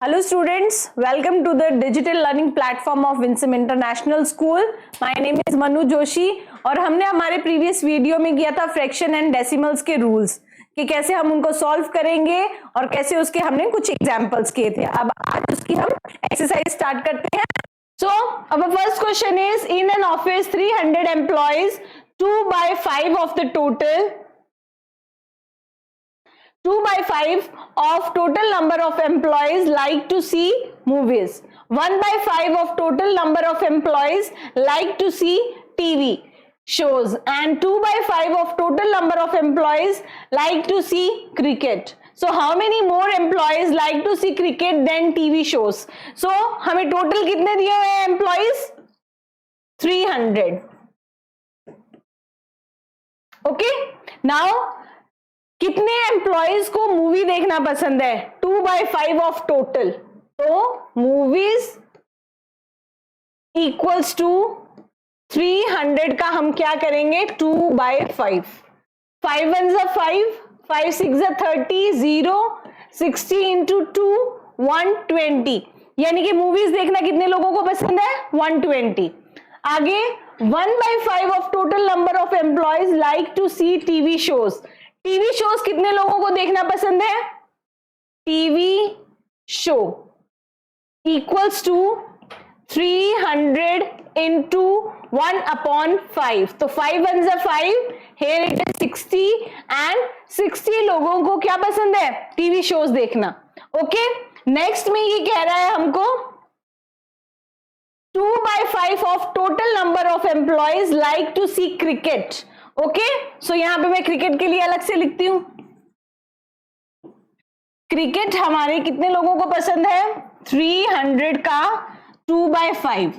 Hello students, welcome to the digital learning platform of Winsome International School. My name is Manu Joshi और हमने हमारे previous video में किया था fraction and decimals के rules कि कैसे हम उनको सॉल्व करेंगे और कैसे उसके हमने कुछ एग्जांपल्स किए थे। अब आज उसकी हम एक्सरसाइज स्टार्ट करते हैं। So, our first question is, in an office 300 employees, 2/5 of the total 2/5 of total number of employees like to see movies. 1/5 of total number of employees like to see TV shows, and 2/5 of total number of employees like to see cricket. So how many more employees like to see cricket than TV shows? So हमें total कितने दिए हुए हैं employees? 300. Okay, now कितने employees को movie देखना पसंद है? 2/5 ऑफ टोटल, तो मूवीज इक्वल्स टू 300 का हम क्या करेंगे? 2/5. 5 1 जा 5, 5 6 जा 30, 0 60 इंटू 2 120, यानी कि मूवीज देखना कितने लोगों को पसंद है? 120. आगे 1/5 of total number of employees like to see TV shows. TV shows कितने लोगों को देखना पसंद है? TV show equals to 300 into 1/5. तो 5 1 जा 5, here it is 60, and 60 लोगों को क्या पसंद है? टीवी शोज देखना. ओके, नेक्स्ट में ये कह रहा है हमको 2/5 of total number of employees like to see cricket. Okay, so यहां पे मैं क्रिकेट के लिए अलग से लिखती हूं. क्रिकेट हमारे कितने लोगों को पसंद है? 300 का 2/5.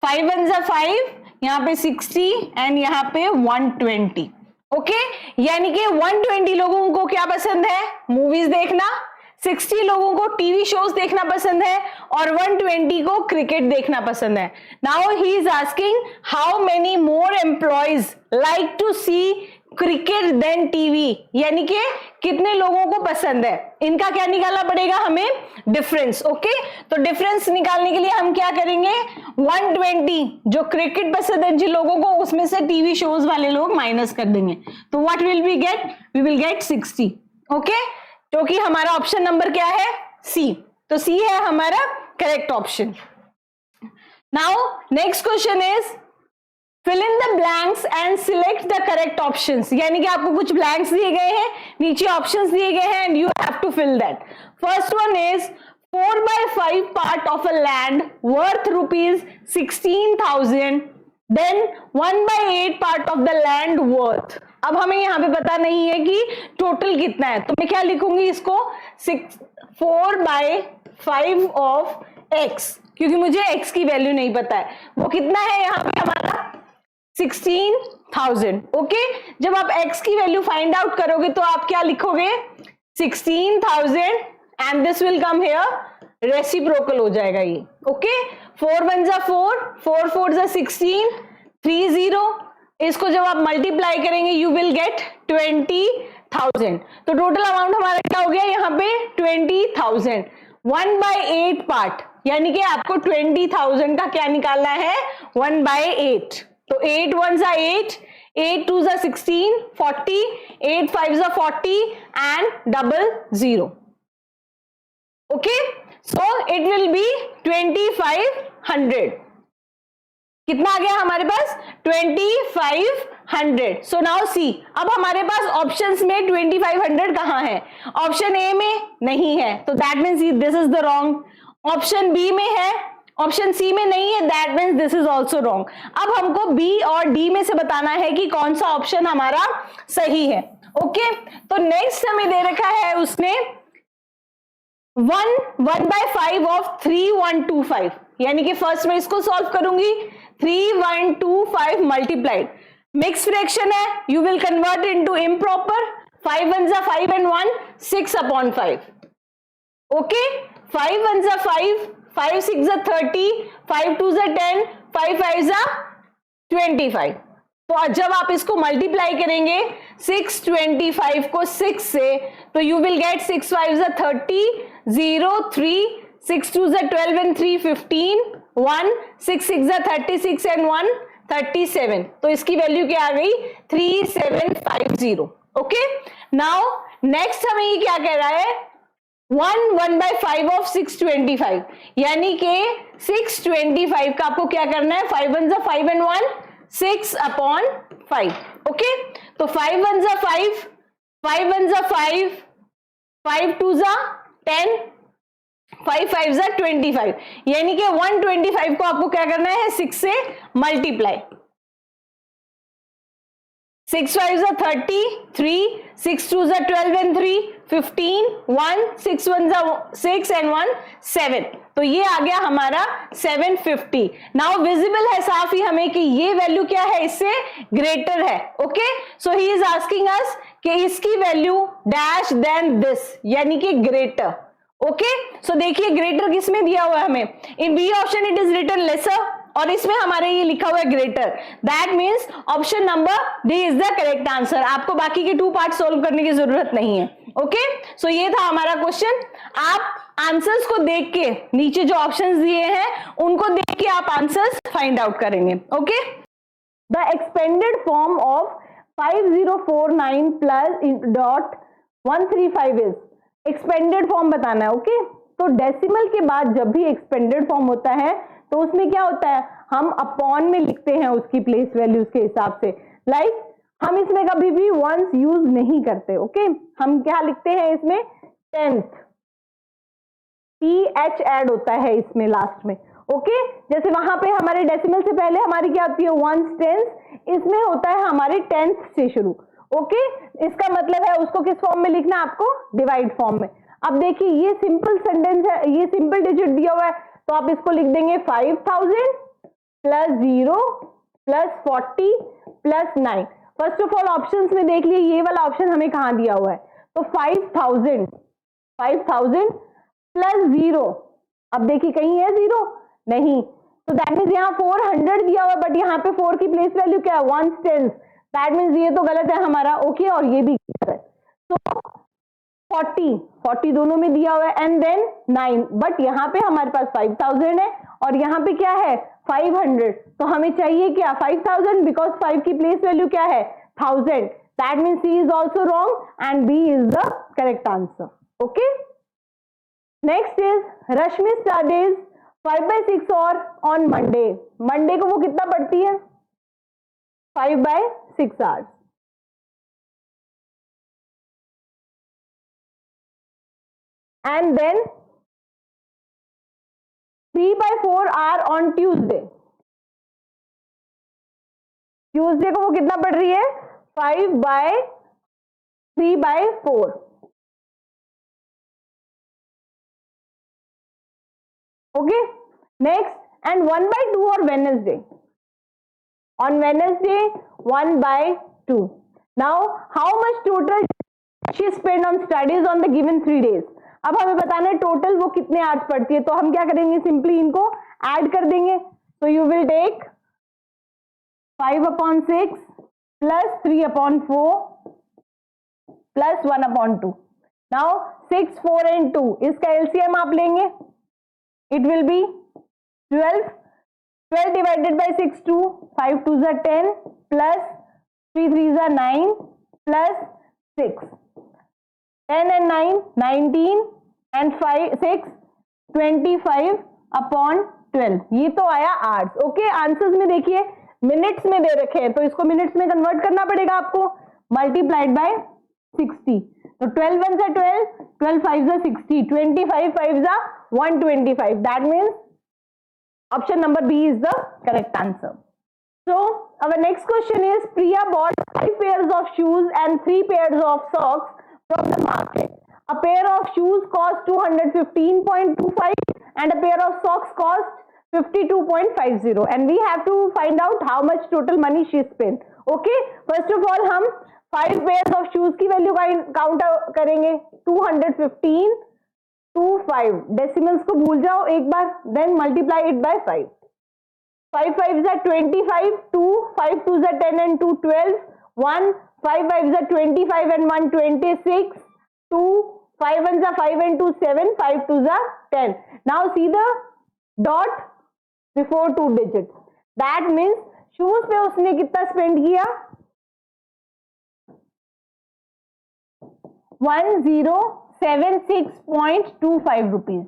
5 1 जा 5, यहां पे 60 एंड यहां पे 120. ओके, यानी कि 120 लोगों को क्या पसंद है? मूवीज देखना. 60 लोगों को टीवी शोज देखना पसंद है और 120 को क्रिकेट देखना पसंद है. Now he is asking how many more employees like to see cricket than TV, यानी कि कितने लोगों को पसंद है. इनका क्या निकालना पड़ेगा हमें? डिफरेंस. ओके, तो डिफरेंस निकालने के लिए हम क्या करेंगे? 120 जो क्रिकेट पसंद है जिन लोगों को, उसमें से टीवी शोज वाले लोग माइनस कर देंगे. तो what will we get? We will get 60. Okay, क्योंकि हमारा ऑप्शन नंबर क्या है? सी. तो सी है हमारा correct option. Now next question is fill in the blanks and select the correct options. यानी कि आपको कुछ ब्लैंक्स दिए गए हैं, नीचे ऑप्शंस दिए गए हैं, and you have to fill that. First one is 4/5 part of a land worth ₹16,000, then 1/8 part of the land worth. अब हमें यहां पे पता नहीं है कि टोटल कितना है, तो मैं क्या लिखूंगी इसको? 4/5 ऑफ x, क्योंकि मुझे x की वैल्यू नहीं पता है. वो कितना है यहाँ पे हमारा? 16,000. ओके, जब आप x की वैल्यू फाइंड आउट करोगे तो आप क्या लिखोगे? 16,000 and this will come here, reciprocal हो जाएगा ये. ओके, 4 1 जा 4, 4 4 जा 16, 30. इसको जब आप मल्टीप्लाई करेंगे यू विल गेट 20,000. तो टोटल अमाउंट हमारा क्या हो गया यहाँ पे? 20,000. 1/8 पार्ट, यानी कि आपको 20,000 का क्या निकालना है? 1/8. तो 8 1 जा 8, 8 2 जा 16, 40, 8 5 जा 40 and 00. Okay, so it will B 2500. कितना आ गया हमारे पास? 2500. So now see. अब हमारे पास ऑप्शंस में 2500 कहां है? ऑप्शन ए में नहीं है, तो that means this is the wrong. Option B में है, ऑप्शन सी में नहीं है, that means this is also wrong. अब हमको बी और डी में से बताना है कि कौन सा ऑप्शन हमारा सही है. ओके, तो नेक्स्ट हमें दे रखा है उसने 1/5 ऑफ 3125, यानी कि फर्स्ट में इसको सॉल्व करूंगी. 3125 मल्टीप्लाइड मिक्स फ्रैक्शन है, you will convert into improper. 5 1 जा 5 एंड 1, 6/5. ओके, 5 1 जा 5, 5 6 जा 30, 5 2 जा 10, 5 5 जा 25. तो जब आप इसको मल्टीप्लाई करेंगे 625 को 6 से, तो you will get 6 5 30, 0 3, 6 2 12 and 3 15, 1 6 6 36 and 1 37। तो इसकी वैल्यू क्या आ गई 3750। ओके, नाउ नेक्स्ट हमें ये क्या कह रहा है 1/5 ऑफ 625, यानी कि 625 का आपको क्या करना है 5 1 5 and 1 6/5। ओके, तो 5 1 5, 5 1 5, 5 2 10, 5 5 25, यानी कि 125 को आपको क्या करना है 6 से मल्टीप्लाई। 6 5 30, 3, 6 2 12 and 3 15, 1 6 1 6 and 1 7। तो ये आ गया हमारा 750। नाउ विजिबल है साफ ही हमें कि ये वैल्यू क्या है इससे ग्रेटर है। Okay, so he is asking us कि इसकी वैल्यू डैश देन दिस, यानी कि ग्रेटर। ओके, सो देखिए ग्रेटर किसमें दिया हुआ है हमें, in B option it is written lesser, और इसमें हमारे ये लिखा हुआ है greater. That means option number D is the correct answer. आपको बाकी के 2 पार्ट सोल्व करने की जरूरत नहीं है। ओके, सो ये था हमारा क्वेश्चन। आप आंसर्स को देख के नीचे जो ऑप्शंस दिए हैं उनको देख के आप आंसर्स फाइंड आउट करेंगे। Okay, the expanded form of 5049 plus dot 135 is, expanded form बताना है। ओके, तो डेसिमल के बाद जब भी एक्सपेंडेड फॉर्म होता है तो उसमें क्या होता है हम अपॉन में लिखते हैं उसकी प्लेस वैल्यूज के हिसाब से। लाइक हम इसमें कभी भी वंस यूज नहीं करते। ओके, हम क्या लिखते हैं इसमें 10th, TH ऐड होता है इसमें लास्ट में। ओके, जैसे वहां पे हमारे डेसिमल से पहले हमारी क्या होती है 1s 10s, इसमें होता है हमारे 10th से शुरू। ओके, इसका मतलब है उसको किस फॉर्म में लिखना है आपको डिवाइड फॉर्म में। अब देखिए ये सिंपल सेंटेंस है, ये सिंपल डिजिट दिया हुआ है, तो आप इसको लिख देंगे 5000 plus 0 plus 40 plus 9। First of all options में देख लिए ये वाला ऑप्शन हमें कहां दिया हुआ है, तो 5000 प्लस 0, अब देखिए कहीं है 0 नहीं, तो दैट मीन्स यहाँ 400 दिया हुआ है, बट यहाँ पे 4 की प्लेस वैल्यू क्या है 1s 10s, दैट मीन्स ये तो गलत है हमारा। ओके, और ये भी गलत है। तो 40 दोनों में दिया हुआ है एंड देन 9, बट यहाँ पे हमारे पास 5000 है और यहाँ पे क्या है 500, तो हमें चाहिए क्या 5000, बिकॉज 5 की प्लेस वैल्यू क्या है 1000। That means C is also wrong and B is the correct answer. Okay, next is Rashmi studies 5/6 और ऑन मंडे। मंडे को वो कितना पढ़ती है 5/6 hours. And then 3/4 hour on Tuesday। Tuesday को वो कितना पढ़ रही है 5/3/4। ओके, नेक्स्ट एंड 1/2 और Wednesday. On Wednesday 1/2। Now how much total she spent on studies on the given 3 days। अब हमें बताना है टोटल वो कितने आवर्स पढ़ती है, तो हम क्या करेंगे सिंपली इनको ऐड कर देंगे। तो you will take 5/6 plus 3/4 plus 1/2। Now 6 4 and 2, इसका एलसीएम आप लेंगे, it will be 12 divided by 6 2, 5 2 10 plus 3 3 9 plus 6, 10 and 9 19 and 5 6 25/12। ये तो आया आवर्स। ओके, आंसर्स में देखिए मिनट्स में दे रखे हैं, तो इसको मिनट्स में कन्वर्ट करना पड़ेगा आपको, मल्टीप्लाइड बाय 60। तो 12 1 12, 12 5 60, 25 5 125। That means option number B is the correct answer. So our next question is Priya bought 5 pairs of shoes and 3 pairs of socks from the market. A pair of shoes cost 215.25 and a pair of socks cost 52.50, and we have to find out how much total money she spent. Okay, first of all हम 5 pairs of shoes की value count करेंगे 215.25, decimals को भूल जाओ एक बार, then multiply it by 5। 5 5s are 25, 2, 5 2s are 10 and 2 12, 1, 5 5s are 25 and 1 26, 2, 5 1s are 5 and 2 7, 5 2s are 10. Now see the dot before 2 digits. That means shoes पे उसने कितना स्पेंड किया? 1076.25 rupees.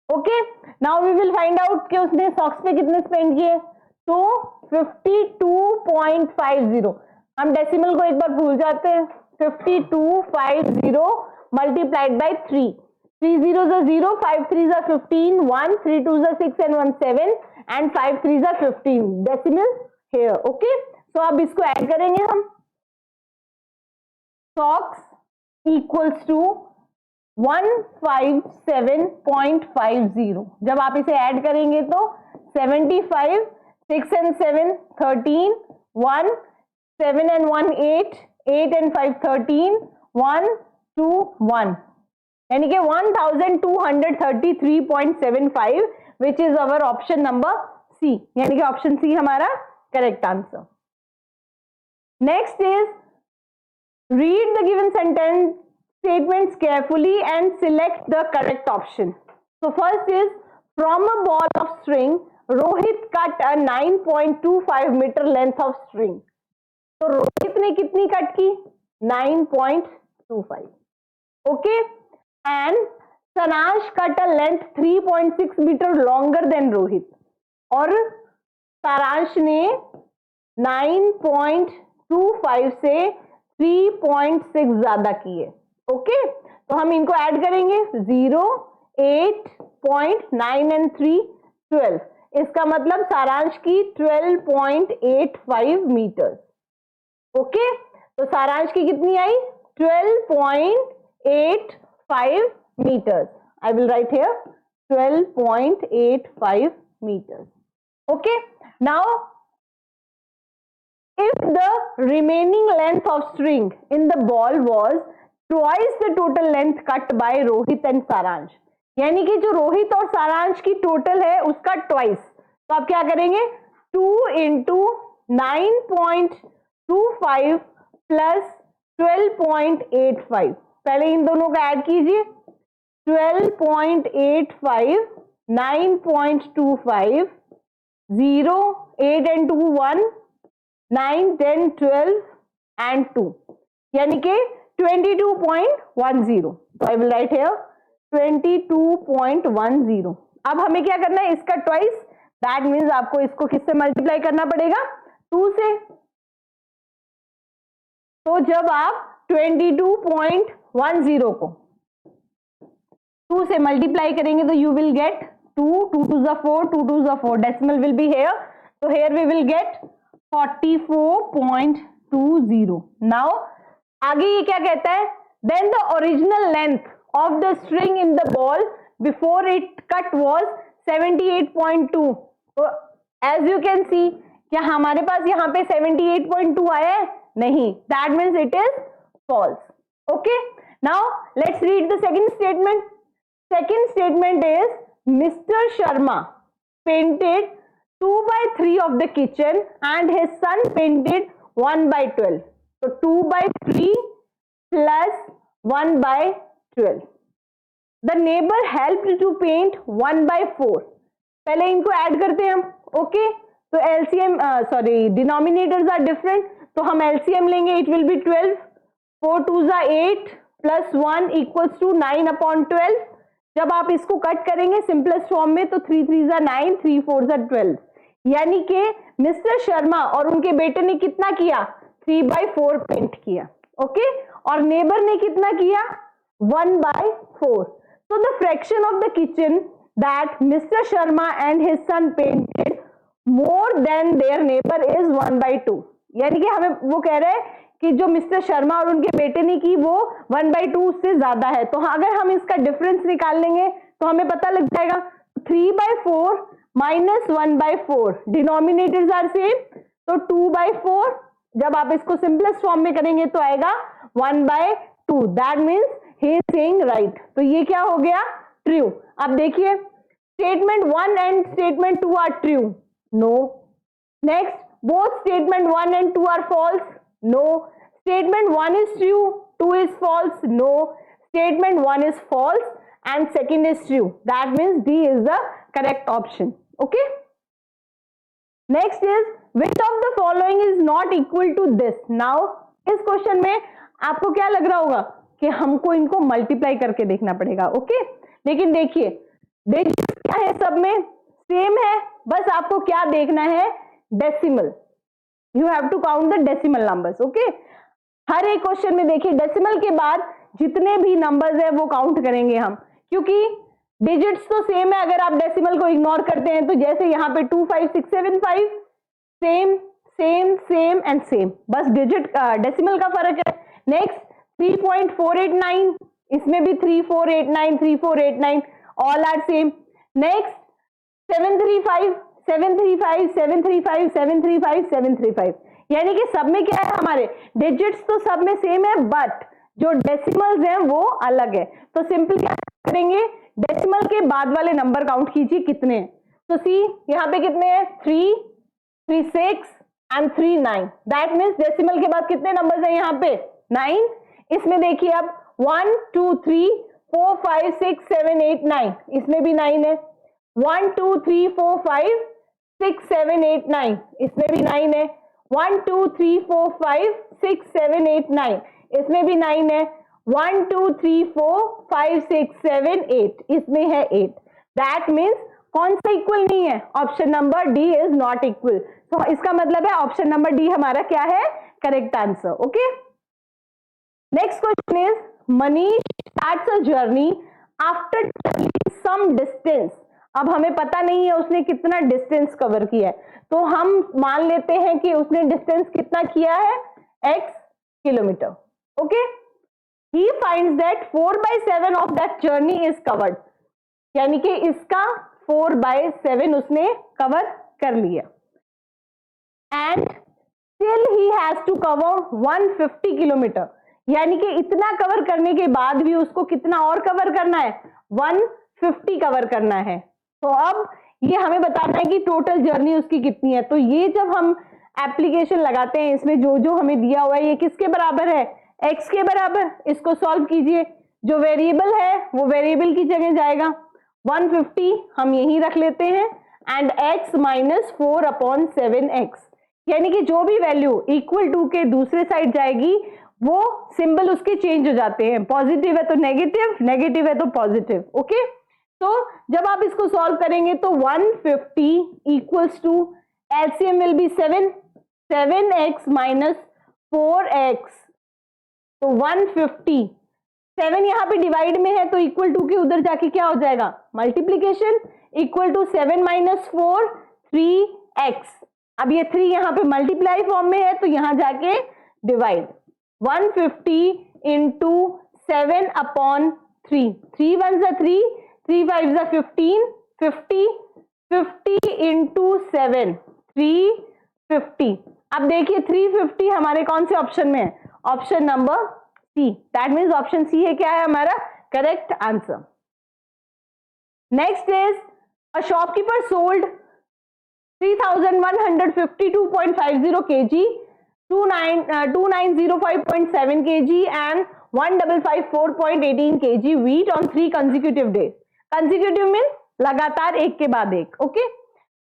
Okay, now we will find out कि उसने socks पे कितने spend किए. तो 52.50. हम डेसिमल को एक बार भूल जाते हैं. 5250 multiplied by 3. 3 zeros are 0, 5 3s are 15, 1, 3 2s are 6 and 1 7 and 5 3s are 15. Decimal here. Okay, so अब इसको ऐड करेंगे हम. Socks equals to 157.50. जब आप इसे ऐड करेंगे तो 75, 6 and 7 13, 1, 7 and 1 8, 8 and 5 13, 1 2 1, यानी कि 1233.75, which is our option number C. यानी कि ऑप्शन सी हमारा correct answer. Next is read the given sentence statements carefully and select the correct option. So first is, from a ball of string Rohit cut a 9.25 meter length of string. तो रोहित ने कितनी cut की? 9.25. Okay, and Sanash cut a length 3.6 meter longer than Rohit. और सारांश ने 9.25 से 3.6 ज्यादा किए. ओके, तो हम इनको ऐड करेंगे. 0, 8.9 and 3 12. इसका मतलब सारांश की 12.85 मीटर. ओके, तो सारांश की कितनी आई? 12.85 meters. I will write here 12.85 meters. Okay, now if the remaining length of string in the ball was twice the total length cut by Rohit and Saransh, यानी कि जो रोहित और सारांश की टोटल है उसका ट्वाइस, तो आप क्या करेंगे? 2 into 9.25 प्लस 12.85. पहले इन दोनों का ऐड कीजिए. 12.85, 9.25, 0, 8 and 2 1, 9 10 12 and 2, यानी कि 22.10. तो आई विल राइट हियर 22.10. अब हमें क्या करना है? इसका ट्वाइस. दैट मीन्स आपको इसको किससे मल्टीप्लाई करना पड़ेगा? 2 से. तो जब आप 22.10 को 2 से मल्टीप्लाई करेंगे तो you will get 2, 2 2s are 4, 2 2s are 4. Decimal will be here. So here we will get 44.20. Now आगे ये क्या कहता है? Then the original length of the string in the ball before it cut was 78.2. So as you can see, क्या हमारे पास यहाँ पे 78.2 आया है? नहीं. That means it is false. Okay. Now let's read the second statement. Second statement is, Mr. Sharma painted 2/3 of the kitchen and his son painted 1/12. So 2/3 plus 1/12. The neighbor helped to paint 1/4. पहले इनको add करते हैं हम. Okay, तो LCM denominators are different, तो हम LCM लेंगे. It will be 12. 4 2s are 8 plus 1 equals to 9/12. जब आप इसको कट करेंगे सिंपलेस्ट फॉर्म में तो 3 3s are 9, 3 4s are 12. यानी कि मिस्टर शर्मा और उनके बेटे ने कितना किया? 3/4 पेंट किया. ओके, और नेबर ने कितना किया? 1/4. So the fraction of the kitchen that Mr. Sharma and his son painted more than their neighbor is 1/2. यानी कि हमें वो कह रहे हैं कि जो मिस्टर शर्मा और उनके बेटे ने की वो 1/2 से ज्यादा है. तो अगर हम इसका डिफरेंस निकाल लेंगे तो हमें पता लग जाएगा 3/4 minus 1/4. डिनोमिनेटर्स आर सेम, तो 2/4. जब आप इसको सिंपलेस्ट फॉर्म में करेंगे तो आएगा 1/2. That means he is saying right. तो ये क्या हो गया? ट्रू. अब देखिए, statement 1 and statement 2 are true. No, Next, both statement 1 and 2 are false. No. Statement 1 is true, 2 is false. No. Statement 1 is false and second is true. That means D is the correct option. Okay. Next is which of the following is not equal to this. Now इस question में आपको क्या लग रहा होगा कि हमको इनको मल्टीप्लाई करके देखना पड़ेगा. ओके, लेकिन देखिए डिजिट क्या है, सब में सेम है, बस आपको क्या देखना है, decimal. You have to count the decimal numbers. Okay, हर एक क्वेश्चन में देखिए डेसिमल के बाद जितने भी नंबर्स है वो काउंट करेंगे हम, क्योंकि डिजिट्स तो सेम है. अगर आप डेसिमल को इग्नोर करते हैं तो जैसे यहाँ पे 25675 same same same and same, बस डिजिट डेसिमल का फर्क है. नेक्स्ट 3.489, इसमें भी 3489 3489 ऑल आर सेम. नेक्स्ट 735 735 735 735 735, यानी कि सब में क्या है, हमारे डिजिट्स तो सब में सेम है बट जो डेसिमल्स हैं वो अलग है. तो सिंपल क्या करेंगे, डेसिमल के बाद वाले नंबर काउंट कीजिए कितने हैं. तो सी यहाँ पे कितने हैं, 3 36 एंड 39. दैट मीन्स डेसिमल के बाद कितने नंबर्स हैं यहाँ पे, 9. इसमें देखिए अब 1 2 3 4 5 6 7 8 9, इसमें भी 9 है. 1 2 3 4 5 6 7 8 9, इसमें भी 9 है. 1 2 3 4 5 6 7 8 9, इसमें भी 9 है. 1 2 3 4 5 6 7 8, इसमें है 8. दैट मीन्स कौन सा इक्वल नहीं है, option number D is not equal. तो इसका मतलब है ऑप्शन नंबर डी हमारा क्या है, correct answer. Okay, next question is Manish starts a journey after some distance. अब हमें पता नहीं है उसने कितना डिस्टेंस कवर किया है, तो हम मान लेते हैं कि उसने डिस्टेंस कितना किया है, x kilometre. Okay, he finds that 4/7 of that journey is covered, यानी कि इसका 4/7 उसने कवर कर लिया. And still he has to cover 150 kilometre, यानी कि इतना कवर करने के बाद भी उसको कितना और कवर करना है, 150 कवर करना है. तो अब ये हमें बताना है कि टोटल जर्नी उसकी कितनी है. तो ये जब हम एप्लीकेशन लगाते हैं इसमें जो जो हमें दिया हुआ है ये किसके बराबर है, x के बराबर. इसको सॉल्व कीजिए, जो वेरिएबल है वो वेरिएबल की जगह जाएगा. 150 हम यही रख लेते हैं एंड x माइनस 4/7x, यानी कि जो भी वैल्यू इक्वल टू के दूसरे साइड जाएगी वो सिंबल उसके चेंज हो जाते हैं. पॉजिटिव है तो नेगेटिव, नेगेटिव है तो पॉजिटिव. ओके, तो जब आप इसको सॉल्व करेंगे तो 150 equals to LCM will be 7x minus 4x. तो 150, 7 यहाँ पे डिवाइड में है तो इक्वल टू के उधर जाके क्या हो जाएगा, multiplication. Equal to 7 minus 4 3x. अब ये 3 यहाँ पे मल्टीप्लाई फॉर्म में है तो यहाँ जाके डिवाइड. 150 इंटू 7/3, 3 1 जा 3, 3 5 जा 15, 50 50 इंटू 7 350. अब देखिए 350 हमारे कौन से ऑप्शन में है, option number C. That means option C है क्या है हमारा correct answer. Next is a shopkeeper sold 3152.50 kg, 2905.7 kg and 1554.18 kg wheat on 3 consecutive days. Consecutive means लगातार एक के बाद एक. Okay,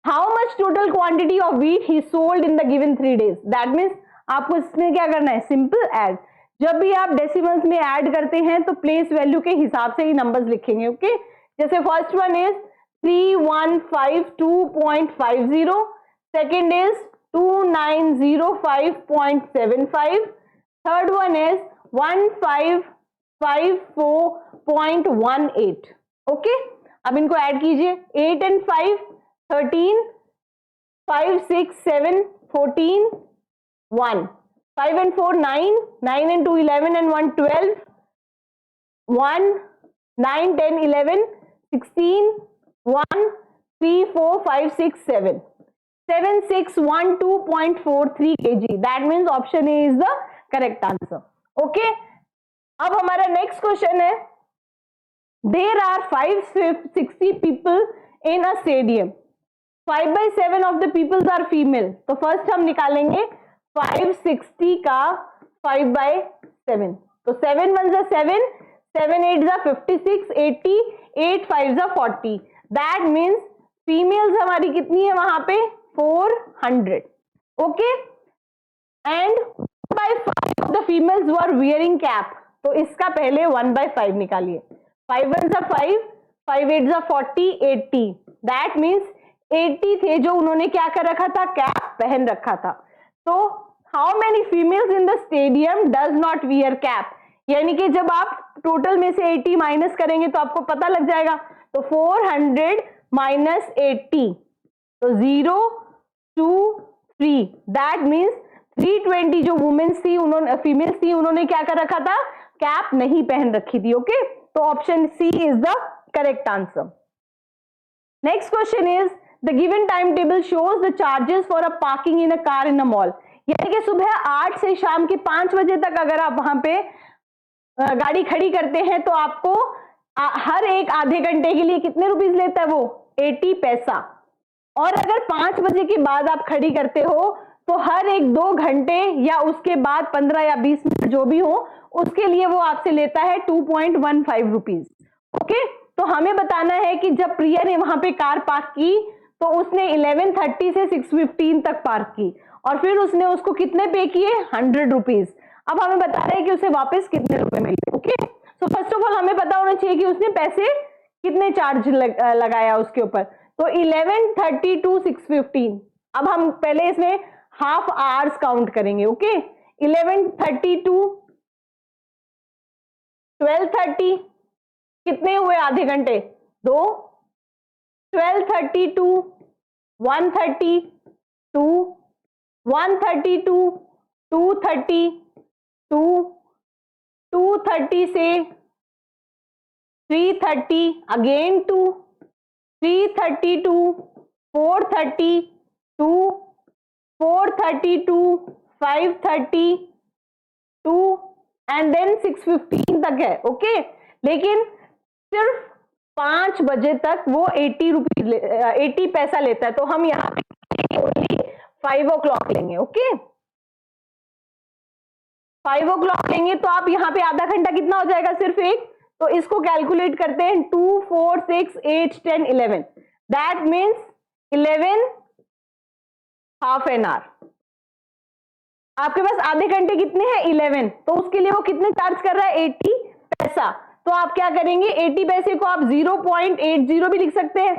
how much total quantity of wheat he sold in the given 3 days. That means आपको इसमें क्या करना है, सिंपल ऐड. जब भी आप डेसिमल्स में ऐड करते हैं तो प्लेस वैल्यू के हिसाब से ही नंबर्स लिखेंगे. ओके, जैसे first one is 3152.50, second is 2905.75, third one is 1554.18. Okay, अब इनको ऐड कीजिए. 8 and 5 13, 5 6 7 14 1, 5 and 4 9, 9 and 2 11 and 1 12, 1 9 10 11 16 1 3 4 5 6 7 7612.43 kg. That means option A is the correct answer. Okay, अब हमारा नेक्स्ट क्वेश्चन है, there are 560 people in a stadium. 5/7 of the peoples are female, तो first हम निकालेंगे 560 का 5/7, तो 7 1 जा 7, 7 8 जा 56, 80, 8 5 जा 40, दैट मीन्स फीमेल्स हमारी कितनी है वहां पे 400, okay. And 1/5 of the females were wearing cap, तो इसका पहले 1/5 निकालिए, 5 1 जा 5, 5 8 जा 40, 80, दैट मीन्स 80 थे जो उन्होंने क्या कर रखा था, कैप पहन रखा था। तो how many females in the stadium does not wear cap, यानी कि जब आप टोटल में से 80 माइनस करेंगे तो आपको पता लग जाएगा, तो 400 माइनस 80, तो 0 2 3, दैट मीन्स 320 जो वुमेन्स थी, उन्होंने फीमेल्स थी, उन्होंने क्या कर रखा था, कैप नहीं पहन रखी थी, ओके। तो option C is the correct answer. Next question is the given time table shows the charges for a parking in a car in a mall, यानी कि सुबह 8 से शाम के 5 बजे तक अगर आप वहां पे गाड़ी खड़ी करते हैं तो आपको हर एक आधे घंटे के लिए कितने रुपीस लेता है वो, 80 पैसा, और अगर 5 बजे के बाद आप खड़ी करते हो तो हर एक 2 घंटे या उसके बाद 15 या 20 मिनट जो भी हो उसके लिए वो आपसे लेता है 2.15 रुपीज, ओके। तो हमें बताना है कि जब प्रिया ने वहां पे कार पार्क की तो उसने 11:30 से 6:15 तक पार्क की और फिर उसने उसको कितने पे किए, 100 रुपीज। अब हमें बताना है कि उसे वापस कितने रुपए मिले, ओके। तो फर्स्ट ऑफ ऑल हमें पता होना चाहिए कि उसने पैसे कितने चार्ज लगाया उसके ऊपर, तो 11:30 to 6:15। अब हम पहले इसमें हाफ आवर्स काउंट करेंगे, ओके। 11:30 to 12:30 कितने हुए आधे घंटे, 2। 12:30 to 1:30 2, 1:30 to 2:30 2, 2:30 से 3:30 again 2, 3:30 to 4:30 2, 4:30 to 5:30 2 and then 6:15 तक है, ओके। लेकिन सिर्फ 5 बजे तक वो 80 पैसा लेता है, तो हम यहाँ पे ओनली 5 o'clock लेंगे, ओके। 5 o'clock लेंगे तो आप यहाँ पे आधा घंटा कितना हो जाएगा, सिर्फ एक, तो इसको कैलकुलेट करते हैं 2 4 6 8 10 11, that means 11 half an hour. आपके पास आधे घंटे कितने हैं, 11, तो उसके लिए वो कितने चार्ज कर रहा है, 80 पैसा। तो आप क्या करेंगे, 80 पैसे को आप 0.80 भी लिख सकते हैं,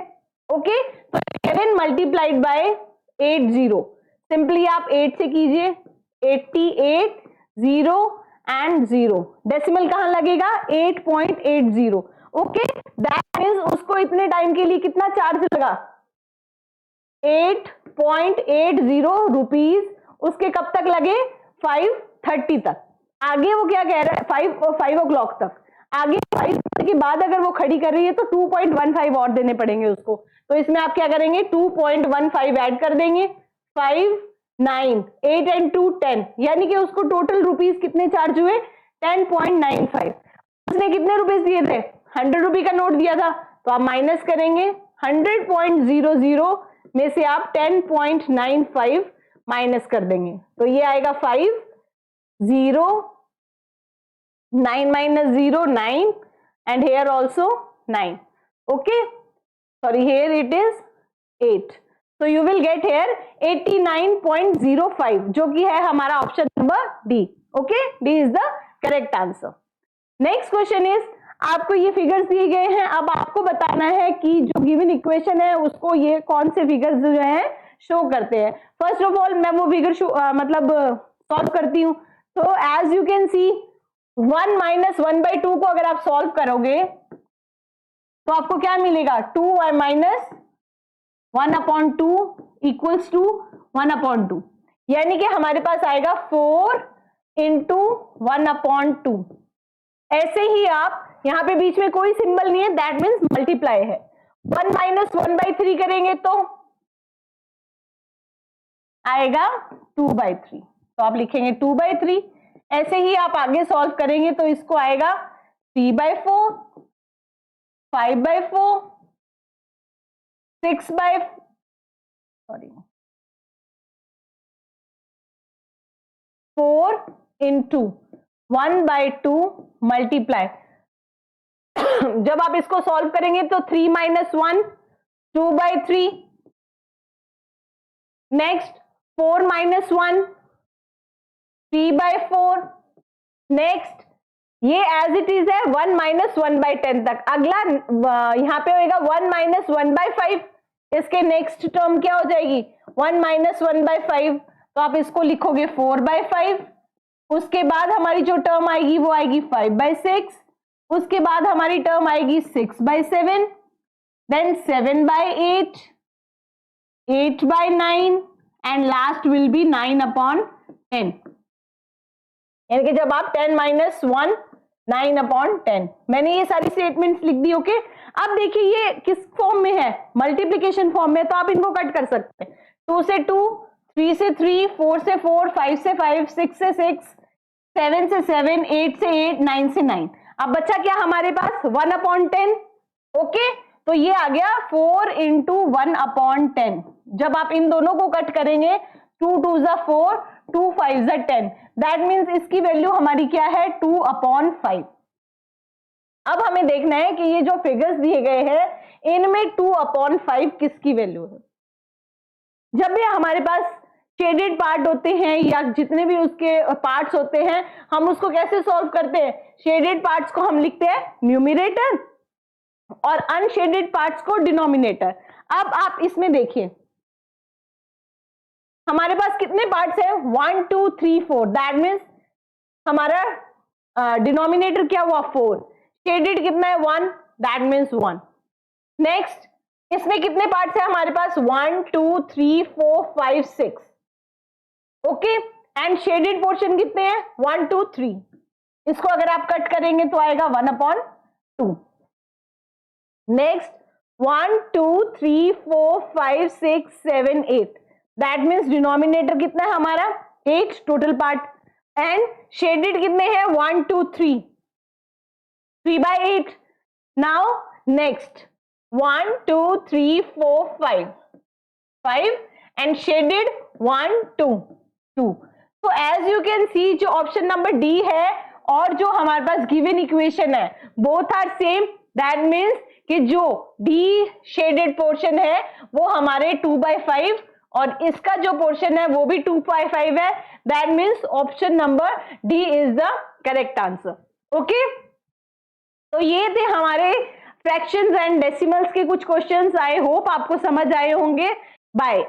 ओके। तो 11 मल्टीप्लाइड बाय 80, सिंपली आप 8 से कीजिए, 88 0 एंड 0, डेसिमल कहां लगेगा, 8.80, ओके। दैट मीन्स उसको इतने टाइम के लिए कितना चार्ज लगा, 8.80 रुपीज, उसके कब तक लगे, 5:30 तक। आगे वो क्या कह रहा है, 5 o'clock तक, आगे 5 के बाद अगर वो खड़ी कर रही है तो 2.15 और देने पड़ेंगे उसको, तो इसमें आप क्या करेंगे, 2.15 ऐड कर देंगे, 5 9 8 एंड 2 10, यानी कि उसको टोटल रुपीज कितने चार्ज हुए, 10.95। उसने कितने रुपीज दिए थे, 100 रुपए का नोट दिया था, तो आप माइनस करेंगे 100.00 में से आप 10.95 माइनस कर देंगे, तो ये आएगा 5 0 9 minus 0 9 and here also 9, okay, sorry here it is 8, so you will get here 89.05 जो कि है हमारा option number D, okay. D is the correct answer. Next question is, आपको ये फिगर्स दिए गए हैं, अब आपको बताना है कि जो गिवन इक्वेशन है उसको ये कौन से फिगर्स जो है शो करते हैं। फर्स्ट ऑफ ऑल मैं वो फिगर मतलब सॉल्व करती हूँ, तो as you can see 1 minus 1/2 को अगर आप सॉल्व करोगे तो आपको क्या मिलेगा, 2 minus 1/2 इक्वल्स टू 1/2, यानी कि हमारे पास आएगा 4 into 1/2। ऐसे ही आप यहाँ पे बीच में कोई सिंबल नहीं है, दैट मीन्स मल्टीप्लाई है। 1 minus 1/3 करेंगे तो आएगा 2/3, तो आप लिखेंगे 2/3। ऐसे ही आप आगे सॉल्व करेंगे तो इसको आएगा 3/4, 5/4, सॉरी 4 into 1/2 मल्टीप्लाई, जब आप इसको सॉल्व करेंगे तो 3 - 1 2/3, नेक्स्ट 4 - 1 3/4, नेक्स्ट ये एज इट इज है 1 - 1/10 तक। अगला यहां पे होगा 1 - 1/5, इसके नेक्स्ट टर्म क्या हो जाएगी 1 - 1/5, तो आप इसको लिखोगे 4/5। उसके बाद हमारी जो टर्म आएगी वो आएगी 5/6, उसके बाद हमारी टर्म आएगी 6/7, then 7/8, 8/9 and last will be 9/10। यानी कि जब आप 10 - 1 9/10, मैंने ये सारी स्टेटमेंट्स लिख दी। ओके, अब देखिए ये किस फॉर्म में है, मल्टीप्लिकेशन फॉर्म में, तो आप इनको कट कर सकते हैं। 2 से 2, 3 से 3, 4 से 4, 5 से 5, 6 से 6, 7 से 7, 8 से 8, 9 से 9। अब बच्चा क्या हमारे पास 1/10। ओके, तो ये आ गया 4 × 1/10। जब आप इन दोनों को कट करेंगे 2 × 2 = 4, 2 × 5 = 10, दैट मीन्स इसकी वैल्यू हमारी क्या है 2/5। अब हमें देखना है कि ये जो फिगर्स दिए गए हैं इनमें 2/5 किसकी वैल्यू है। जब भी हमारे पास शेडेड पार्ट होते हैं या जितने भी उसके पार्ट्स होते हैं, हम उसको कैसे सॉल्व करते हैं, शेडेड पार्ट्स को हम लिखते हैं न्यूमरेटर और अनशेडेड पार्ट्स को डिनोमिनेटर। अब आप इसमें देखिए हमारे पास कितने पार्ट्स हैं 1 2 3 4, दैट मीन्स हमारा डिनोमिनेटर क्या हुआ 4, शेडेड कितना है 1, दैट मीन्स 1। नेक्स्ट इसमें कितने पार्ट्स हैं हमारे पास 1 2 3 4 5 6, ओके, एंड शेडेड पोर्शन कितने हैं 1 2 3। इसको अगर आप कट करेंगे तो आएगा 1/2। नेक्स्ट 1 2 3 4 5 6 7 8, दैट मीन्स डिनोमिनेटर कितना है हमारा 8 टोटल पार्ट, एंड शेडेड कितने हैं 1 2 3, 3/8। Now next 1 2 3 4 5 and shaded 1 2 2। तो एज यू कैन सी जो ऑप्शन नंबर डी है और जो हमारे पास गिवन इक्वेशन है both are same, that means कि जो डी शेडेड पोर्शन है वो हमारे 2/5 और इसका जो पोर्शन है वो भी 2/5 है, that means option number D is the correct answer. Okay, तो ये थे हमारे फ्रैक्शंस एंड डेसिमल्स के कुछ क्वेश्चंस। आई होप आपको समझ आए होंगे। बाय।